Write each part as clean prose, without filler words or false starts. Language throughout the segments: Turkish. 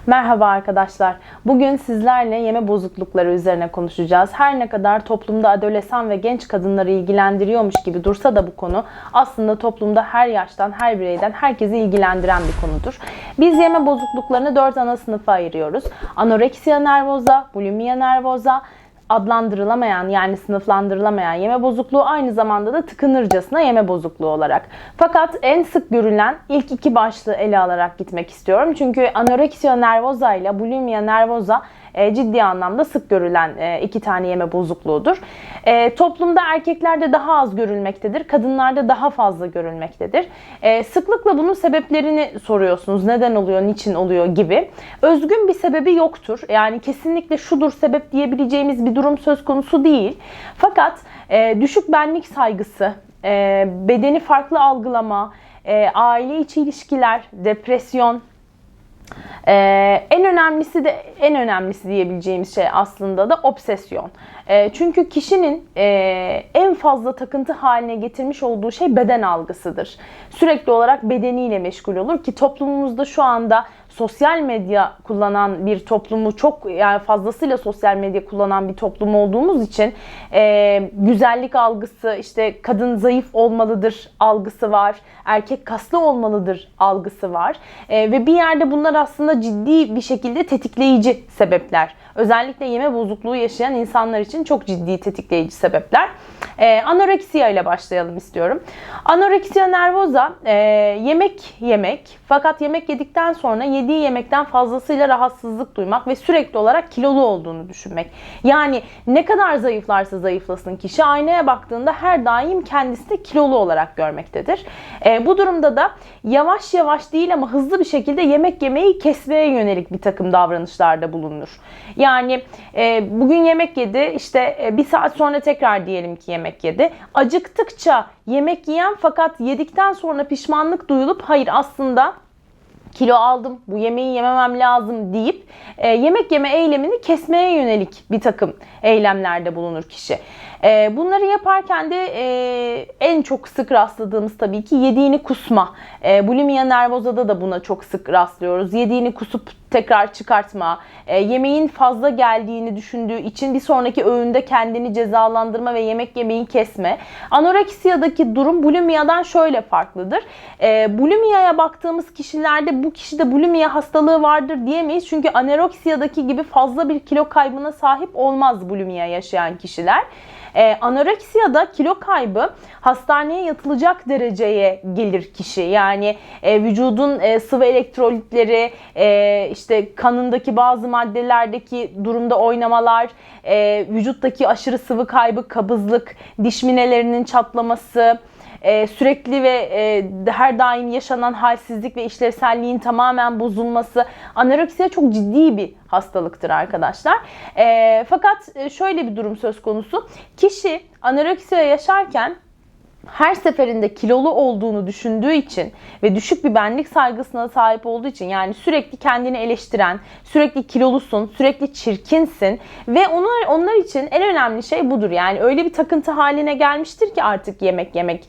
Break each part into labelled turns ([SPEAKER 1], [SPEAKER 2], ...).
[SPEAKER 1] Merhaba arkadaşlar. Bugün sizlerle yeme bozuklukları üzerine konuşacağız. Her ne kadar toplumda adolesan ve genç kadınları ilgilendiriyormuş gibi dursa da bu konu aslında toplumda her yaştan, her bireyden herkesi ilgilendiren bir konudur. Biz yeme bozukluklarını 4 ana sınıfa ayırıyoruz. Anoreksiya nervoza, bulimia nervoza, adlandırılamayan yani sınıflandırılamayan yeme bozukluğu, aynı zamanda da tıkınırcasına yeme bozukluğu olarak. Fakat en sık görülen ilk iki başlığı ele alarak gitmek istiyorum. Çünkü anoreksiya nervoza ile bulimia nervoza ciddi anlamda sık görülen iki tane yeme bozukluğudur. Toplumda erkeklerde daha az görülmektedir, kadınlarda daha fazla görülmektedir. Sıklıkla bunun sebeplerini soruyorsunuz. Neden oluyor, niçin oluyor gibi. Özgün bir sebebi yoktur. Yani kesinlikle şudur sebep diyebileceğimiz bir durum söz konusu değil. Fakat düşük benlik saygısı, bedeni farklı algılama, aile içi ilişkiler, depresyon, en önemlisi diyebileceğimiz şey aslında da obsesyon. Çünkü kişinin en fazla takıntı haline getirmiş olduğu şey beden algısıdır. Sürekli olarak bedeniyle meşgul olur ki toplumumuzda şu anda sosyal medya kullanan bir toplumu, çok yani fazlasıyla sosyal medya kullanan bir toplum olduğumuz için güzellik algısı, işte kadın zayıf olmalıdır algısı var, erkek kaslı olmalıdır algısı var ve bir yerde bunlar aslında ciddi bir şekilde tetikleyici sebepler. Özellikle yeme bozukluğu yaşayan insanlar için çok ciddi tetikleyici sebepler. Anoreksiya ile başlayalım istiyorum. Anoreksiya nervoza yemek yemek, fakat yemek yedikten sonra yediği yemekten fazlasıyla rahatsızlık duymak ve sürekli olarak kilolu olduğunu düşünmek. Yani ne kadar zayıflarsa zayıflasın kişi, aynaya baktığında her daim kendisini kilolu olarak görmektedir. Bu durumda da yavaş yavaş değil ama hızlı bir şekilde yemek yemeyi kesmeye yönelik bir takım davranışlarda bulunur. Yani bugün yemek yedi, işte bir saat sonra tekrar diyelim ki yemek yedi. Acıktıkça yemek yiyen fakat yedikten sonra pişmanlık duyulup hayır aslında kilo aldım, bu yemeği yememem lazım deyip yemek yeme eylemini kesmeye yönelik bir takım eylemlerde bulunur kişi. Bunları yaparken de en çok sık rastladığımız tabii ki yediğini kusma. Bulimia nervozada da buna çok sık rastlıyoruz. Yediğini kusup tekrar çıkartma, yemeğin fazla geldiğini düşündüğü için bir sonraki öğünde kendini cezalandırma ve yemek yemeyi kesme. Anoreksiyadaki durum bulimiyadan şöyle farklıdır. Bulimiyaya baktığımız kişilerde bu kişide bulimia hastalığı vardır diyemeyiz. Çünkü anoreksiyadaki gibi fazla bir kilo kaybına sahip olmaz bulimia yaşayan kişiler. Anoreksiyada kilo kaybı hastaneye yatılacak dereceye gelir kişi. Yani vücudun sıvı elektrolitleri, işte kanındaki bazı maddelerdeki durumda oynamalar, vücuttaki aşırı sıvı kaybı, kabızlık, diş minelerinin çatlaması, sürekli ve her daim yaşanan halsizlik ve işlevselliğin tamamen bozulması, anoreksiya çok ciddi bir hastalıktır arkadaşlar. Fakat şöyle bir durum söz konusu. Kişi anoreksiya yaşarken her seferinde kilolu olduğunu düşündüğü için ve düşük bir benlik saygısına sahip olduğu için, yani sürekli kendini eleştiren, sürekli kilolusun, sürekli çirkinsin ve onlar için en önemli şey budur. Yani öyle bir takıntı haline gelmiştir ki artık yemek yemek,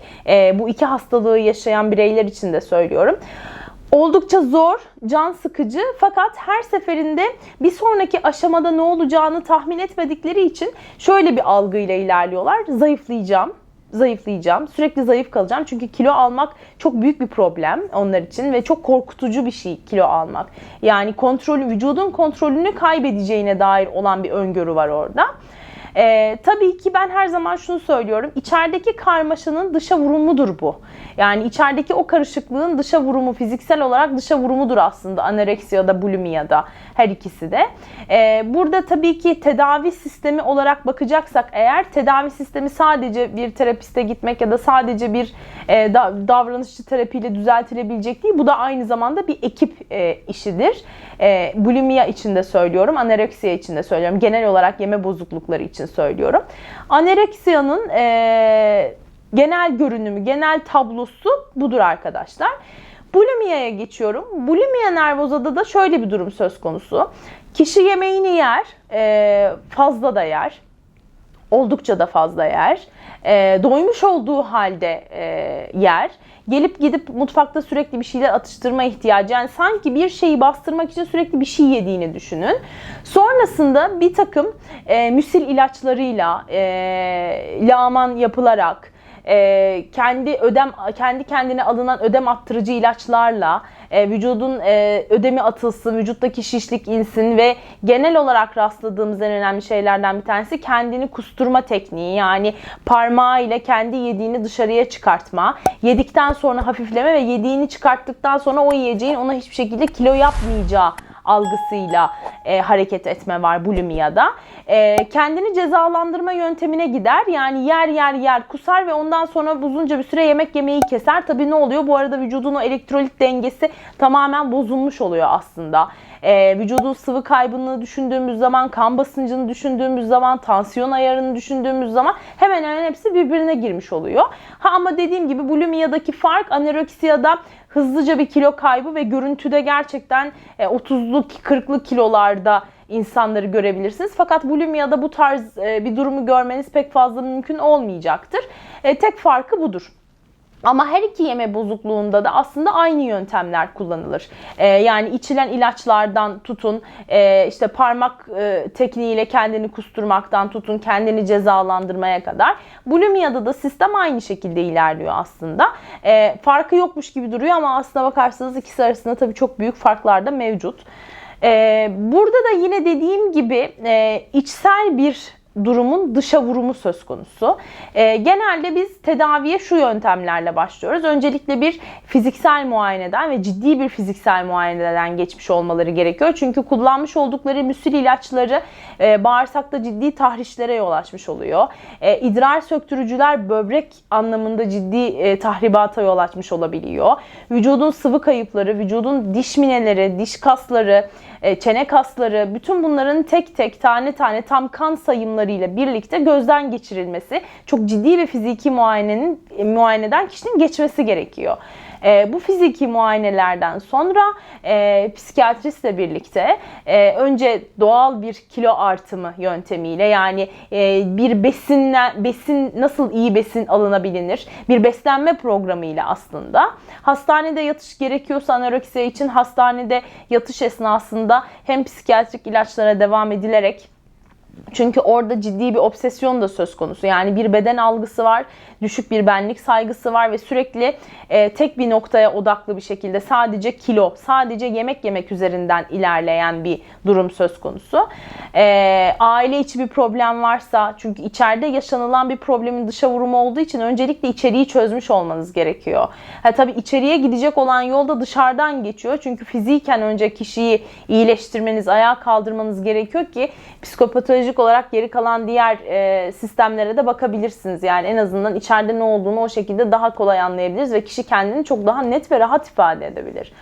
[SPEAKER 1] bu iki hastalığı yaşayan bireyler için de söylüyorum. Oldukça zor, can sıkıcı, fakat her seferinde bir sonraki aşamada ne olacağını tahmin etmedikleri için şöyle bir algıyla ilerliyorlar. Zayıflayacağım, sürekli zayıf kalacağım. Çünkü kilo almak çok büyük bir problem onlar için ve çok korkutucu bir şey kilo almak. Yani vücudun kontrolünü kaybedeceğine dair olan bir öngörü var orada. Tabii ki ben her zaman şunu söylüyorum. İçerideki karmaşanın dışa vurumudur bu. Yani içerideki o karışıklığın dışa vurumu, fiziksel olarak dışa vurumudur aslında anoreksiyada, bulimiyada, her ikisi de. Burada tabii ki tedavi sistemi olarak bakacaksak eğer, tedavi sistemi sadece bir terapiste gitmek ya da sadece bir davranışçı terapiyle düzeltilebilecek değil. Bu da aynı zamanda bir ekip işidir. Bulimia için de söylüyorum, anoreksiya için de söylüyorum. Genel olarak yeme bozuklukları için söylüyorum. Anoreksiyanın genel görünümü, genel tablosu budur arkadaşlar. Bulimia'ya geçiyorum. Bulimia nervozada da şöyle bir durum söz konusu. Kişi yemeğini yer, fazla da yer. Oldukça da fazla yer. Doymuş olduğu halde yer. Gelip gidip mutfakta sürekli bir şeyler atıştırma ihtiyacı. Yani sanki bir şeyi bastırmak için sürekli bir şey yediğini düşünün. Sonrasında bir takım müsil ilaçlarıyla, lağman yapılarak, kendi kendine alınan ödem attırıcı ilaçlarla vücudun ödemi atılsın, vücuttaki şişlik insin ve genel olarak rastladığımız en önemli şeylerden bir tanesi kendini kusturma tekniği. Yani parmağıyla kendi yediğini dışarıya çıkartma, yedikten sonra hafifleme ve yediğini çıkarttıktan sonra o yiyeceğin ona hiçbir şekilde kilo yapmayacağı algısıyla hareket etme var bulimiyada. Kendini cezalandırma yöntemine gider. Yani yer kusar ve ondan sonra uzunca bir süre yemek yemeyi keser. Tabii ne oluyor? Bu arada vücudun o elektrolit dengesi tamamen bozulmuş oluyor aslında. Vücudun sıvı kaybını düşündüğümüz zaman, kan basıncını düşündüğümüz zaman, tansiyon ayarını düşündüğümüz zaman hemen hemen hepsi birbirine girmiş oluyor. Ama dediğim gibi bulimiyadaki fark anoreksiyada hızlıca bir kilo kaybı ve görüntüde gerçekten 30'lu 40'lı kilolarda insanları görebilirsiniz. Fakat bulimiyada bu tarz bir durumu görmeniz pek fazla mümkün olmayacaktır. Tek farkı budur. Ama her iki yeme bozukluğunda da aslında aynı yöntemler kullanılır. Yani içilen ilaçlardan tutun, işte parmak tekniğiyle kendini kusturmaktan tutun, kendini cezalandırmaya kadar. Bulimiyada da sistem aynı şekilde ilerliyor aslında. Farkı yokmuş gibi duruyor ama aslına bakarsanız ikisi arasında tabii çok büyük farklar da mevcut. Burada da yine dediğim gibi içsel bir durumun dışa vurumu söz konusu. Genelde biz tedaviye şu yöntemlerle başlıyoruz. Öncelikle bir fiziksel muayeneden ve ciddi bir fiziksel muayeneden geçmiş olmaları gerekiyor. Çünkü kullanmış oldukları müsil ilaçları bağırsakta ciddi tahrişlere yol açmış oluyor. İdrar söktürücüler böbrek anlamında ciddi tahribata yol açmış olabiliyor. Vücudun sıvı kayıpları, vücudun diş mineleri, diş kasları, çene kasları, bütün bunların tek tek tane tane tam kan sayımlarıyla birlikte gözden geçirilmesi, çok ciddi bir fiziki muayeneden kişinin geçmesi gerekiyor. Bu fiziki muayenelerden sonra psikiyatristle birlikte önce doğal bir kilo artımı yöntemiyle, yani bir besin nasıl iyi besin alınabilir, bir beslenme programıyla aslında hastanede yatış gerekiyorsa anoreksiya için hastanede yatış esnasında hem psikiyatrik ilaçlara devam edilerek, çünkü orada ciddi bir obsesyon da söz konusu. Yani bir beden algısı var, düşük bir benlik saygısı var ve sürekli tek bir noktaya odaklı bir şekilde sadece kilo, sadece yemek üzerinden ilerleyen bir durum söz konusu. Aile içi bir problem varsa, çünkü içeride yaşanılan bir problemin dışa vurumu olduğu için öncelikle içeriği çözmüş olmanız gerekiyor. Tabii içeriye gidecek olan yol da dışarıdan geçiyor. Çünkü fiziken önce kişiyi iyileştirmeniz, ayağa kaldırmanız gerekiyor ki psikopatolojik olarak geri kalan diğer sistemlere de bakabilirsiniz. Yani en azından içeride ne olduğunu o şekilde daha kolay anlayabiliriz ve kişi kendini çok daha net ve rahat ifade edebilir.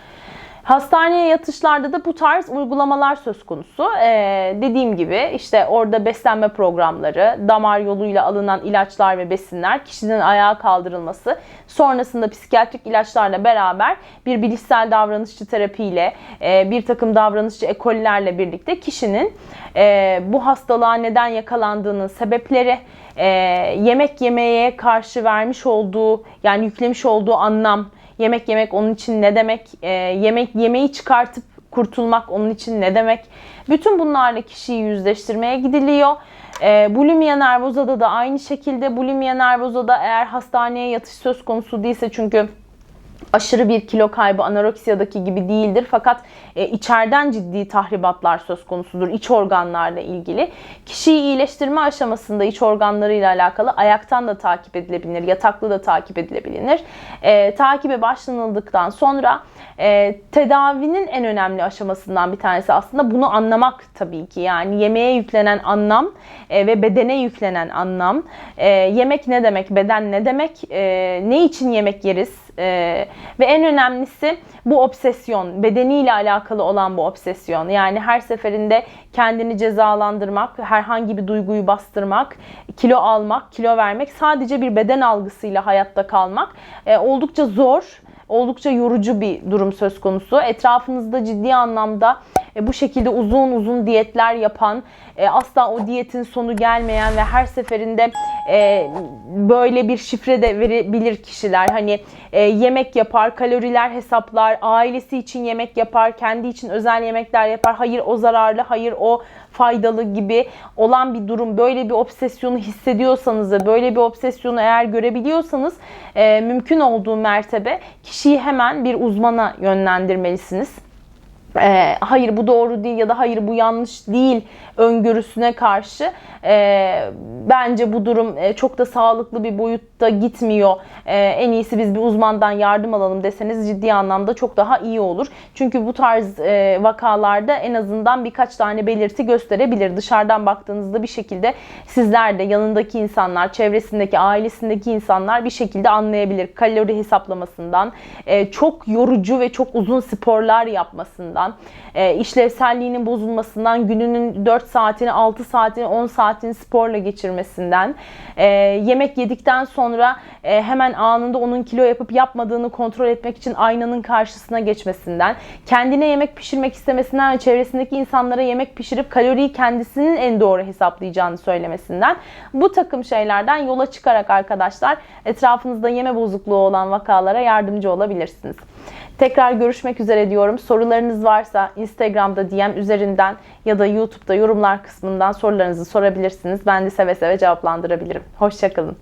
[SPEAKER 1] Hastaneye yatışlarda da bu tarz uygulamalar söz konusu. Dediğim gibi işte orada beslenme programları, damar yoluyla alınan ilaçlar ve besinler, kişinin ayağa kaldırılması, sonrasında psikiyatrik ilaçlarla beraber bir bilişsel davranışçı terapiyle, bir takım davranışçı ekollerle birlikte kişinin bu hastalığa neden yakalandığının sebepleri, yemek yemeye karşı vermiş olduğu, yani yüklemiş olduğu anlam, yemek yemek onun için ne demek? Yemeği çıkartıp kurtulmak onun için ne demek? Bütün bunlarla kişiyi yüzleştirmeye gidiliyor. Bulimia nervosa'da da aynı şekilde. Bulimia nervosa'da eğer hastaneye yatış söz konusu değilse, çünkü aşırı bir kilo kaybı anoreksiyadaki gibi değildir. Fakat içeriden ciddi tahribatlar söz konusudur iç organlarla ilgili. Kişiyi iyileştirme aşamasında iç organlarıyla alakalı ayaktan da takip edilebilir, yataklı da takip edilebilir. Takibe başlanıldıktan sonra tedavinin en önemli aşamasından bir tanesi aslında bunu anlamak tabii ki. Yani yemeğe yüklenen anlam ve bedene yüklenen anlam. Yemek ne demek, beden ne demek, ne için yemek yeriz? Ve en önemlisi bu obsesyon, bedeniyle alakalı olan bu obsesyon. Yani her seferinde kendini cezalandırmak, herhangi bir duyguyu bastırmak, kilo almak, kilo vermek, sadece bir beden algısıyla hayatta kalmak oldukça zor, oldukça yorucu bir durum söz konusu. Etrafınızda ciddi anlamda bu şekilde uzun uzun diyetler yapan, asla o diyetin sonu gelmeyen ve her seferinde böyle bir şifre de verebilir kişiler. Hani yemek yapar, kaloriler hesaplar, ailesi için yemek yapar, kendi için özel yemekler yapar. Hayır o zararlı, hayır o faydalı gibi olan bir durum. Böyle bir obsesyonu hissediyorsanız ve böyle bir obsesyonu eğer görebiliyorsanız mümkün olduğu mertebe kişiyi hemen bir uzmana yönlendirmelisiniz. Hayır bu doğru değil ya da hayır bu yanlış değil öngörüsüne karşı bence bu durum çok da sağlıklı bir boyutta gitmiyor. En iyisi biz bir uzmandan yardım alalım deseniz ciddi anlamda çok daha iyi olur. Çünkü bu tarz vakalarda en azından birkaç tane belirti gösterebilir. Dışarıdan baktığınızda bir şekilde sizler de, yanındaki insanlar, çevresindeki, ailesindeki insanlar bir şekilde anlayabilir. Kalori hesaplamasından, çok yorucu ve çok uzun sporlar yapmasından, işlevselliğinin bozulmasından, gününün 4 saatini, 6 saatini, 10 saatini sporla geçirmesinden, yemek yedikten sonra hemen anında onun kilo yapıp yapmadığını kontrol etmek için aynanın karşısına geçmesinden, kendine yemek pişirmek istemesinden ve çevresindeki insanlara yemek pişirip kaloriyi kendisinin en doğru hesaplayacağını söylemesinden, bu takım şeylerden yola çıkarak arkadaşlar etrafınızda yeme bozukluğu olan vakalara yardımcı olabilirsiniz. Tekrar görüşmek üzere diyorum. Sorularınız varsa Instagram'da DM üzerinden ya da YouTube'da yorumlar kısmından sorularınızı sorabilirsiniz. Ben de seve seve cevaplandırabilirim. Hoşça kalın.